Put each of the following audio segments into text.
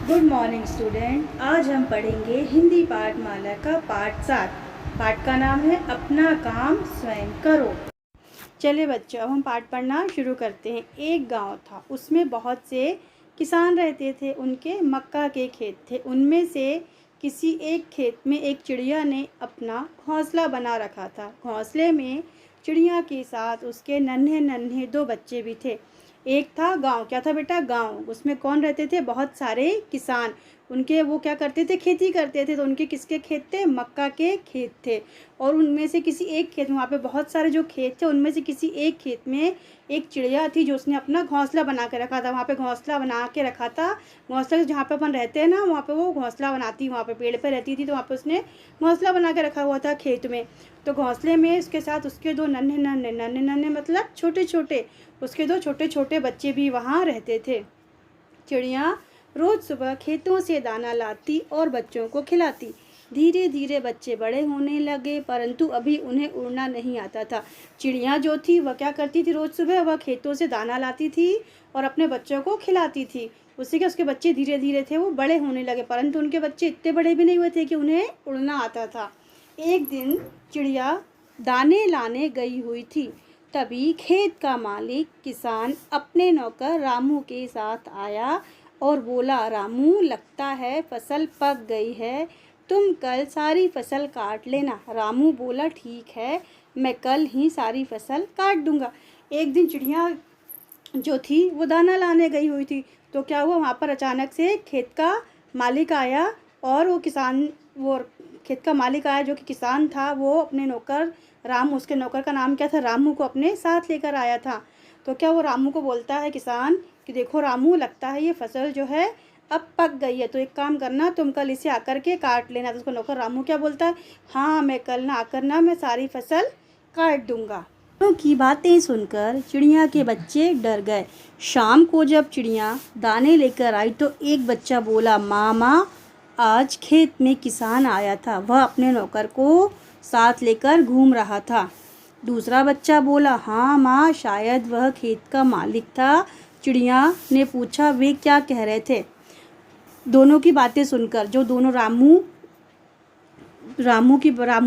Good morning student. आज हम पढ़ेंगे हिंदी पाठमाला का पाठ 7। पाठ का नाम है अपना काम स्वयं करो। चलिए बच्चों, अब हम पाठ पढ़ना शुरू करते हैं। एक गांव था, उसमें बहुत से किसान रहते थे। उनके मक्का के खेत थे। उनमें से किसी एक खेत में एक चिड़िया ने अपना घोंसला बना रखा था। घोंसले में चिड़िया के साथ उसके नन्हे नन्हे दो बच्चे भी थे। एक था गांव। क्या था बेटा? गांव। उसमें कौन रहते थे? बहुत सारे किसान। उनके वो क्या करते थे? खेती करते थे। तो उनके किसके खेत थे? मक्का के खेत थे। और उनमें से किसी एक खेत में, वहाँ पे बहुत सारे जो खेत थे, उनमें से किसी एक खेत में एक चिड़िया थी जो उसने अपना घोंसला बना के रखा था। वहाँ पे घोंसला बना के रखा था। घोंसला जहाँ पे अपन रहते हैं ना, वहाँ पे वो घोंसला बनाती, वहाँ पे पेड़ पे रहती थी, तो वहाँ पे उसने घोंसला बना के रखा हुआ था खेत में। तो घोंसले में उसके साथ उसके दो नन्हे नन्हे नन्हे नन्हे मतलब छोटे छोटे, उसके दो छोटे छोटे बच्चे भी वहाँ रहते थे। चिड़िया रोज़ सुबह खेतों से दाना लाती और बच्चों को खिलाती। धीरे धीरे बच्चे बड़े होने लगे, परंतु अभी उन्हें उड़ना नहीं आता था। चिड़िया जो थी वह क्या करती थी? रोज़ सुबह वह खेतों से दाना लाती थी और अपने बच्चों को खिलाती थी। उससे क्या, उसके बच्चे धीरे धीरे थे वो बड़े होने लगे, परंतु उनके बच्चे इतने बड़े भी नहीं हुए थे कि उन्हें उड़ना आता था। एक दिन चिड़िया दाने लाने गई हुई थी। तभी खेत का मालिक किसान अपने नौकर रामू के साथ आया और बोला, रामू, लगता है फसल पक गई है, तुम कल सारी फसल काट लेना। रामू बोला, ठीक है, मैं कल ही सारी फसल काट दूंगा। एक दिन चिड़िया जो थी वो दाना लाने गई हुई थी। तो क्या हुआ, वहाँ पर अचानक से खेत का मालिक आया और वो खेत का मालिक आया जो कि किसान था। वो अपने नौकर रामू, उसके नौकर का नाम क्या था? रामू को अपने साथ लेकर आया था। तो क्या वो रामू को बोलता है किसान कि देखो रामू, लगता है ये फसल जो है अब पक गई है, तो एक काम करना, तुम कल इसे आकर के काट लेना। तो उसका नौकर रामू क्या बोलता है? हाँ, मैं कल ना आकर ना मैं सारी फसल काट दूंगा। की बातें सुनकर चिड़िया के बच्चे डर गए। शाम को जब चिड़िया दाने लेकर आई तो एक बच्चा बोला, मामा, आज खेत में किसान आया था, वह अपने नौकर को साथ लेकर घूम रहा था। दूसरा बच्चा बोला, हाँ माँ, शायद वह खेत का मालिक था। चिड़िया ने पूछा, वे क्या कह रहे थे? दोनों की बातें सुनकर, जो दोनों रामू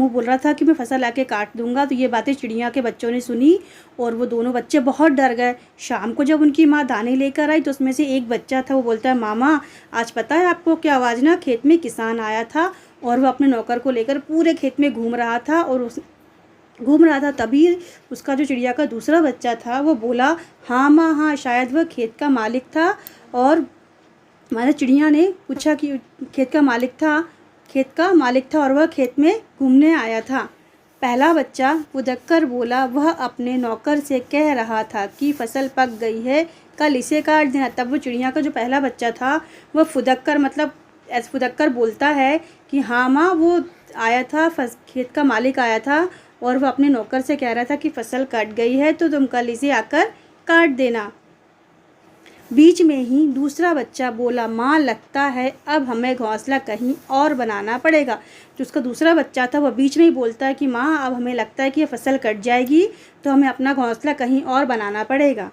बोल रहा था कि मैं फसल आके काट दूंगा, तो ये बातें चिड़िया के बच्चों ने सुनी और वो दोनों बच्चे बहुत डर गए। शाम को जब उनकी माँ दाने लेकर आई तो उसमें से एक बच्चा था, वो बोलता है, मामा, आज पता है आपको क्या, आवाज़ ना खेत में किसान आया था और वह अपने नौकर को लेकर पूरे खेत में घूम रहा था। तभी उसका जो चिड़िया का दूसरा बच्चा था वो बोला, हाँ माँ, हाँ, शायद वह खेत का मालिक था। और हमारे चिड़िया ने पूछा कि खेत का मालिक था और वह खेत में घूमने आया था। पहला बच्चा फुदक कर बोला, वह अपने नौकर से कह रहा था कि फसल पक गई है, कल इसे काट देना। तब वो चिड़िया का जो पहला बच्चा था वह फुदक कर बोलता है कि हाँ माँ, वो आया था, खेत का मालिक आया था और वह अपने नौकर से कह रहा था कि फसल कट गई है, तो तुम कल इसे आकर काट देना। बीच में ही दूसरा बच्चा बोला, माँ, लगता है अब हमें घोंसला कहीं और बनाना पड़ेगा। जो उसका दूसरा बच्चा था वह बीच में ही बोलता है कि माँ, अब हमें लगता है कि ये फसल कट जाएगी, तो हमें अपना घोंसला कहीं और बनाना पड़ेगा।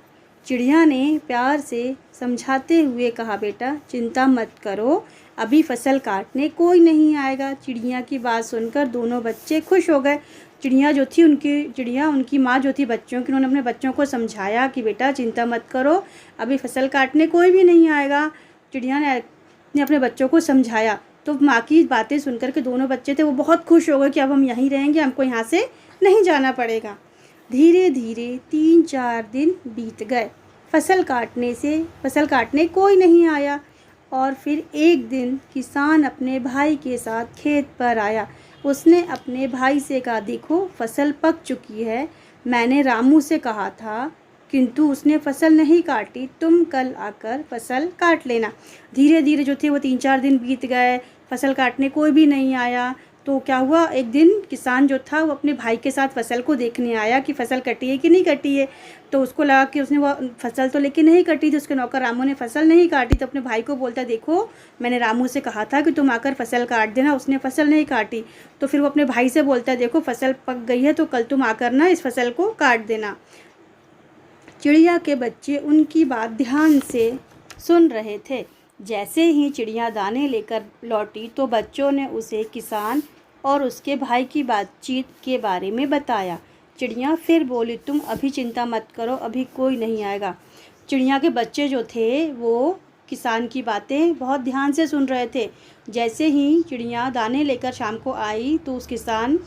चिड़िया ने प्यार से समझाते हुए कहा, बेटा, चिंता मत करो, अभी फसल काटने कोई नहीं आएगा। चिड़िया की बात सुनकर दोनों बच्चे खुश हो गए। उनकी माँ जो थी बच्चों की, उन्होंने अपने बच्चों को समझाया कि बेटा चिंता मत करो, अभी फसल काटने कोई भी नहीं आएगा। चिड़िया ने अपने बच्चों को समझाया। तो माँ की बातें सुनकर के दोनों बच्चे थे वो बहुत खुश हो गए कि अब हम यहीं रहेंगे, हमको यहाँ से नहीं जाना पड़ेगा। धीरे धीरे 3-4 दिन बीत गए। फसल काटने कोई नहीं आया। और फिर एक दिन किसान अपने भाई के साथ खेत पर आया। उसने अपने भाई से कहा, देखो, फसल पक चुकी है, मैंने रामू से कहा था, किंतु उसने फसल नहीं काटी, तुम कल आकर फसल काट लेना। धीरे धीरे जो थे वो 3-4 दिन बीत गए, फसल काटने कोई भी नहीं आया। तो क्या हुआ, एक दिन किसान जो था वो अपने भाई के साथ फसल को देखने आया कि फसल कटी है कि नहीं कटी है। तो उसको लगा कि उसने वो फसल तो लेकिन नहीं कटी थी, उसके नौकर रामू ने फसल नहीं काटी। तो अपने भाई को बोलता, देखो, मैंने रामू से कहा था कि तुम आकर फसल काट देना, उसने फसल नहीं काटी। तो फिर वो अपने भाई से बोलता है, देखो, फसल पक गई है, तो कल तुम आकर ना इस फसल को काट देना। चिड़िया के बच्चे उनकी बात ध्यान से सुन रहे थे। जैसे ही चिड़िया दाने लेकर लौटी तो बच्चों ने उसे किसान और उसके भाई की बातचीत के बारे में बताया। चिड़िया फिर बोली, तुम अभी चिंता मत करो, अभी कोई नहीं आएगा। चिड़िया के बच्चे जो थे वो किसान की बातें बहुत ध्यान से सुन रहे थे। जैसे ही चिड़िया दाने लेकर शाम को आई तो उस किसान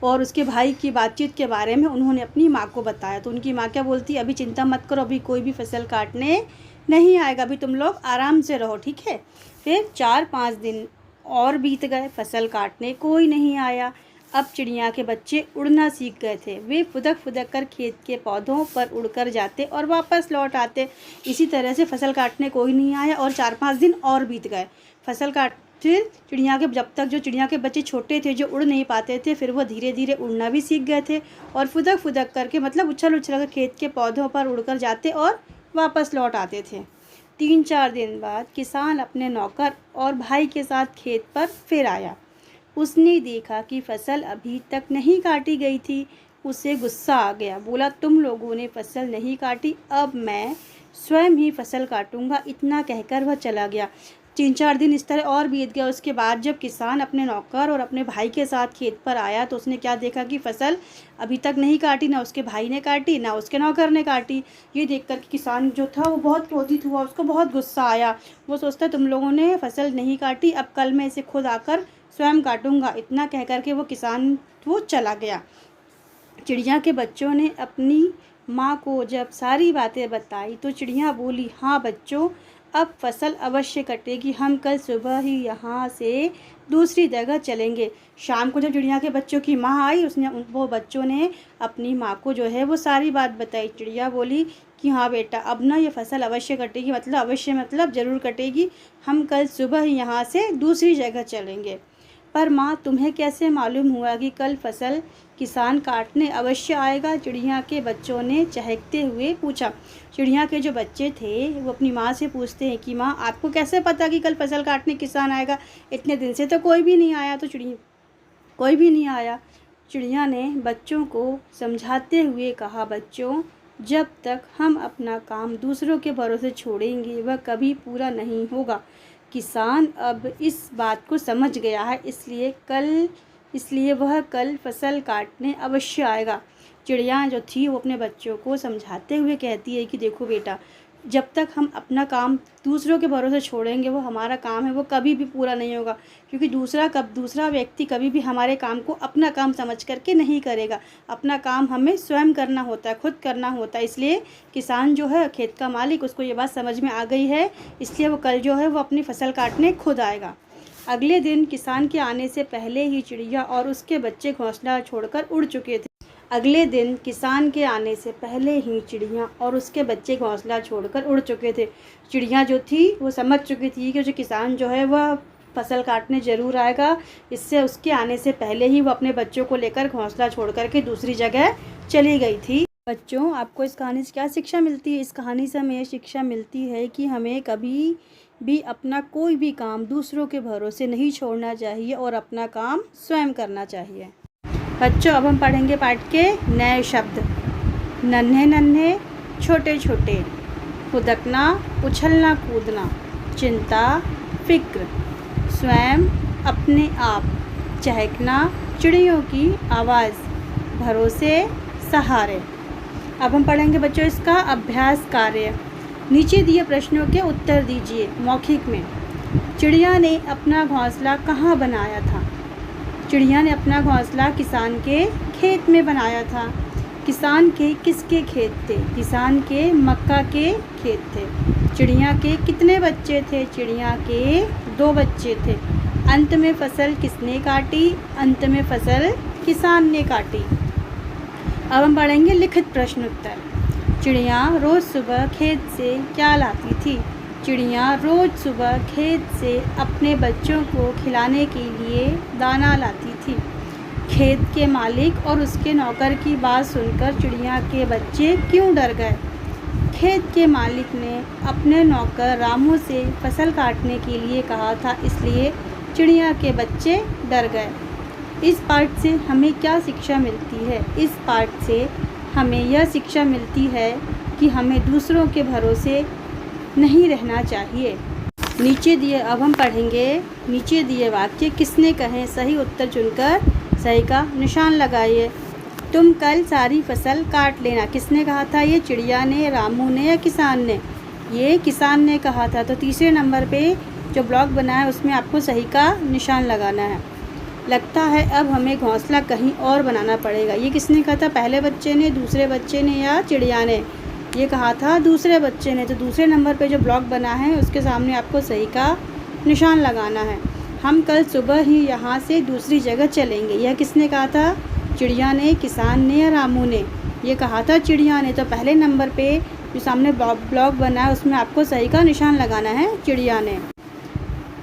और उसके भाई की बातचीत के बारे में उन्होंने अपनी माँ को बताया। तो उनकी माँ क्या बोलती, अभी चिंता मत करो, अभी कोई भी फसल काटने नहीं आएगा, अभी तुम लोग आराम से रहो, ठीक है। फिर 4-5 दिन और बीत गए, फसल काटने कोई नहीं आया। अब चिड़िया के बच्चे उड़ना सीख गए थे। वे फुदक फुदक कर खेत के पौधों पर उड़कर जाते और वापस लौट आते। इसी तरह से फसल काटने कोई नहीं आया और 4-5 दिन और बीत गए। फसल काट फिर चिड़िया के जब तक जो चिड़िया के बच्चे छोटे थे, जो उड़ नहीं पाते थे, फिर वो धीरे धीरे उड़ना भी सीख गए थे और फुदक फुदक करके मतलब उछल उछल कर खेत के पौधों पर उड़कर जाते और वापस लौट आते थे। 3-4 दिन बाद किसान अपने नौकर और भाई के साथ खेत पर फिर आया। उसने देखा कि फसल अभी तक नहीं काटी गई थी। उसे गुस्सा आ गया। बोला, तुम लोगों ने फसल नहीं काटी, अब मैं स्वयं ही फसल काटूंगा। इतना कहकर वह चला गया। 3-4 दिन इस तरह और बीत गया। उसके बाद जब किसान अपने नौकर और अपने भाई के साथ खेत पर आया तो उसने क्या देखा कि फसल अभी तक नहीं काटी, ना उसके भाई ने काटी, ना उसके नौकर ने काटी। ये देखकर कि किसान जो था वो बहुत क्रोधित हुआ, उसको बहुत गुस्सा आया। वो सोचता, तुम लोगों ने फसल नहीं काटी, अब कल मैं इसे खुद आकर स्वयं काटूंगा। इतना कहकर के वो किसान वो चला गया। चिड़िया के बच्चों ने अपनी माँ को जब सारी बातें बताई तो चिड़िया बोली, हाँ बच्चों, अब फसल अवश्य कटेगी, हम कल सुबह ही यहाँ से दूसरी जगह चलेंगे। शाम को जब चिड़िया के बच्चों की माँ आई, वो बच्चों ने अपनी माँ को जो है वो सारी बात बताई। चिड़िया बोली कि हाँ बेटा, अब ना ये फसल अवश्य कटेगी, मतलब अवश्य मतलब ज़रूर कटेगी, हम कल सुबह ही यहाँ से दूसरी जगह चलेंगे। पर माँ, तुम्हें कैसे मालूम हुआ कि कल फसल किसान काटने अवश्य आएगा? चिड़िया के बच्चों ने चहकते हुए पूछा। चिड़िया के जो बच्चे थे वो अपनी माँ से पूछते हैं कि माँ, आपको कैसे पता कि कल फसल काटने किसान आएगा? इतने दिन से तो कोई भी नहीं आया। तो कोई भी नहीं आया। चिड़िया ने बच्चों को समझाते हुए कहा, बच्चों, जब तक हम अपना काम दूसरों के भरोसे छोड़ेंगे वह कभी पूरा नहीं होगा। किसान अब इस बात को समझ गया है, इसलिए वह कल फसल काटने अवश्य आएगा। चिड़िया जो थी वो अपने बच्चों को समझाते हुए कहती है कि देखो बेटा, जब तक हम अपना काम दूसरों के भरोसे छोड़ेंगे, वो हमारा काम है वो कभी भी पूरा नहीं होगा, क्योंकि दूसरा व्यक्ति कभी भी हमारे काम को अपना काम समझ करके नहीं करेगा। अपना काम हमें स्वयं करना होता है, खुद करना होता है। इसलिए किसान जो है, खेत का मालिक, उसको ये बात समझ में आ गई है, इसलिए वो कल जो है वो अपनी फसल काटने खुद आएगा। अगले दिन किसान के आने से पहले ही चिड़िया और उसके बच्चे घोंसला छोड़कर उड़ चुके थे। अगले दिन किसान के आने से पहले ही चिड़िया और उसके बच्चे घोंसला छोड़कर उड़ चुके थे। चिड़िया जो थी वो समझ चुकी थी कि जो किसान जो है वह फसल काटने ज़रूर आएगा, इससे उसके आने से पहले ही वो अपने बच्चों को लेकर घोंसला छोड़ कर के दूसरी जगह चली गई थी। बच्चों, आपको इस कहानी से क्या शिक्षा मिलती है? इस कहानी से हमें शिक्षा मिलती है कि हमें कभी भी अपना कोई भी काम दूसरों के भरोसे नहीं छोड़ना चाहिए और अपना काम स्वयं करना चाहिए। बच्चों, अब हम पढ़ेंगे पाठ के नए शब्द। नन्हे नन्हे, छोटे छोटे, फुदकना, उछलना कूदना, चिंता, फिक्र, स्वयं, अपने आप, चहकना, चिड़ियों की आवाज़, भरोसे, सहारे। अब हम पढ़ेंगे बच्चों इसका अभ्यास कार्य। नीचे दिए प्रश्नों के उत्तर दीजिए मौखिक में। चिड़िया ने अपना घोंसला कहाँ बनाया था? चिड़िया ने अपना घोंसला किसान के खेत में बनाया था। किसान के किसके खेत थे? किसान के मक्का के खेत थे। चिड़िया के कितने बच्चे थे? चिड़िया के 2 बच्चे थे। अंत में फसल किसने काटी? अंत में फसल किसान ने काटी। अब हम पढ़ेंगे लिखित प्रश्न उत्तर। चिड़िया रोज़ सुबह खेत से क्या लाती थी? चिड़िया रोज़ सुबह खेत से अपने बच्चों को खिलाने के लिए दाना लाती थी। खेत के मालिक और उसके नौकर की बात सुनकर चिड़िया के बच्चे क्यों डर गए? खेत के मालिक ने अपने नौकर रामू से फसल काटने के लिए कहा था, इसलिए चिड़िया के बच्चे डर गए। इस पाठ से हमें क्या शिक्षा मिलती है? इस पाठ से हमें यह शिक्षा मिलती है कि हमें दूसरों के भरोसे नहीं रहना चाहिए। नीचे दिए अब हम पढ़ेंगे नीचे दिए वाक्य किसने कहे, सही उत्तर चुनकर सही का निशान लगाइए। तुम कल सारी फसल काट लेना, किसने कहा था? ये चिड़िया ने, रामू ने या किसान ने? ये किसान ने कहा था। तो तीसरे नंबर पे जो ब्लॉक बना है उसमें आपको सही का निशान लगाना है। लगता है अब हमें घोंसला कहीं और बनाना पड़ेगा, ये किसने कहा था? पहले बच्चे ने, दूसरे बच्चे ने या चिड़िया ने? ये कहा था दूसरे बच्चे ने। तो दूसरे नंबर पे जो ब्लॉक बना है उसके सामने आपको सही का निशान लगाना है। हम कल सुबह ही यहाँ से दूसरी जगह चलेंगे, यह किसने कहा था? चिड़िया ने, किसान ने या रामू ने? ये कहा था चिड़िया ने। तो पहले नंबर पे जो सामने ब्लॉक बना है उसमें आपको सही का निशान लगाना है, चिड़िया ने।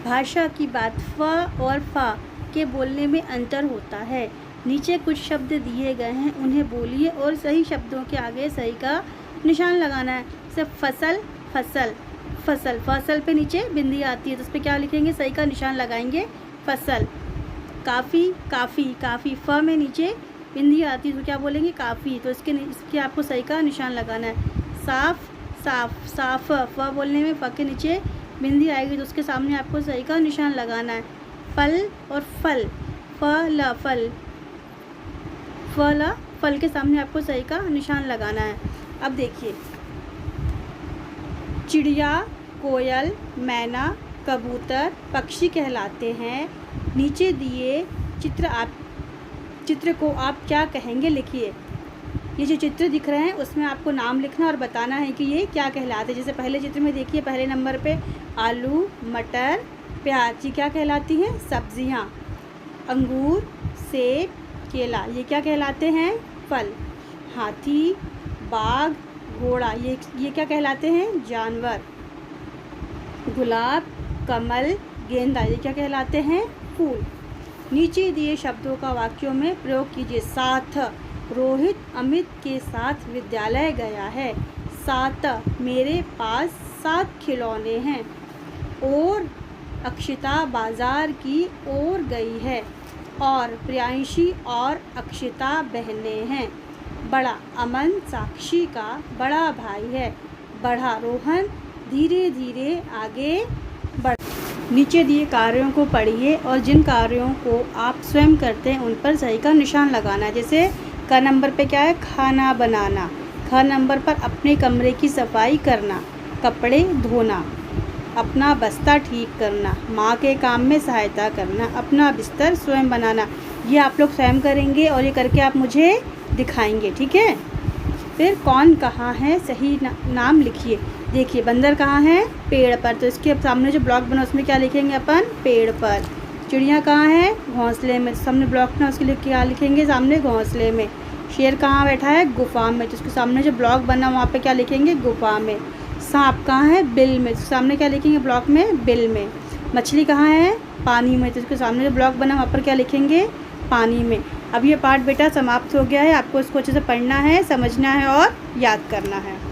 भाषा की बात, फ और फा के बोलने में अंतर होता है। नीचे कुछ शब्द दिए गए हैं, उन्हें बोलिए और सही शब्दों के आगे सही का निशान लगाना है। जैसे फसल, फसल, फसल, फसल पे नीचे बिंदी आती है तो उस पर क्या लिखेंगे? सही का निशान लगाएंगे, फसल। काफ़ी, काफ़ी, काफ़ी, फ में नीचे बिंदी आती है तो क्या बोलेंगे? काफ़ी। तो इसके आपको सही का निशान लगाना है। साफ, साफ, साफ, फ बोलने में फ के नीचे बिंदी आएगी तो उसके सामने आपको सही का निशान लगाना है। फल और फल, फल, फल, फल, फल के सामने आपको सही का निशान लगाना है। अब देखिए, चिड़िया, कोयल, मैना, कबूतर पक्षी कहलाते हैं। नीचे दिए चित्र को आप क्या कहेंगे, लिखिए। ये जो चित्र दिख रहे हैं उसमें आपको नाम लिखना और बताना है कि ये क्या कहलाते हैं। जैसे पहले चित्र में देखिए, पहले नंबर पे आलू, मटर, प्याज, ये क्या कहलाती हैं? सब्जियां। अंगूर, सेब, केला, ये क्या कहलाते हैं? फल। हाथी, बाघ, घोड़ा, ये क्या कहलाते हैं? जानवर। गुलाब, कमल, गेंदा, ये क्या कहलाते हैं? फूल। नीचे दिए शब्दों का वाक्यों में प्रयोग कीजिए। साथ, रोहित अमित के साथ विद्यालय गया है। सात, मेरे पास 7 खिलौने हैं। और अक्षिता बाजार की ओर गई है। और प्रियांशी और अक्षिता बहनें हैं। बड़ा, अमन साक्षी का बड़ा भाई है। बढ़ा, रोहन धीरे धीरे आगे बढ़। नीचे दिए कार्यों को पढ़िए और जिन कार्यों को आप स्वयं करते हैं उन पर सही का निशान लगाना है। जैसे क नंबर पे क्या है? खाना बनाना। ख नंबर पर अपने कमरे की सफाई करना, कपड़े धोना, अपना बस्ता ठीक करना, माँ के काम में सहायता करना, अपना बिस्तर स्वयं बनाना। ये आप लोग स्वयं करेंगे और ये करके आप मुझे दिखाएंगे, ठीक है? फिर कौन कहाँ है, सही नाम लिखिए। देखिए, बंदर कहाँ है? पेड़ पर, तो इसके सामने जो ब्लॉक बना उसमें क्या लिखेंगे अपन? पेड़ पर। चिड़िया कहाँ है? घोंसले में, सामने ब्लॉक बना उसके लिए क्या लिखेंगे? सामने घोंसले में। शेर कहाँ बैठा है? गुफा में, तो उसके सामने जो ब्लॉक बना वहाँ पे क्या लिखेंगे? गुफा में। सांप कहाँ है? बिल में, तो सामने क्या लिखेंगे? ब्लॉक में, बिल में। मछली कहाँ है? पानी में, तो उसके सामने जो ब्लॉक बना वहाँ पर क्या लिखेंगे? पानी में। अब ये पाठ बेटा समाप्त हो गया है, आपको इसको अच्छे से पढ़ना है, समझना है और याद करना है।